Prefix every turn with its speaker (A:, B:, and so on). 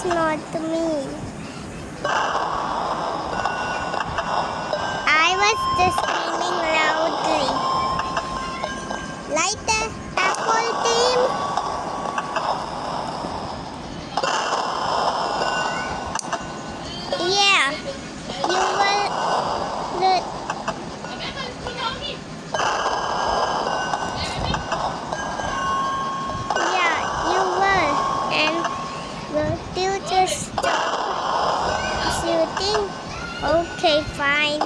A: It's not me. I was just screaming loudly. Like the apple team. Yeah, you were the yeah, you were, and will you just stop shooting? Okay, fine.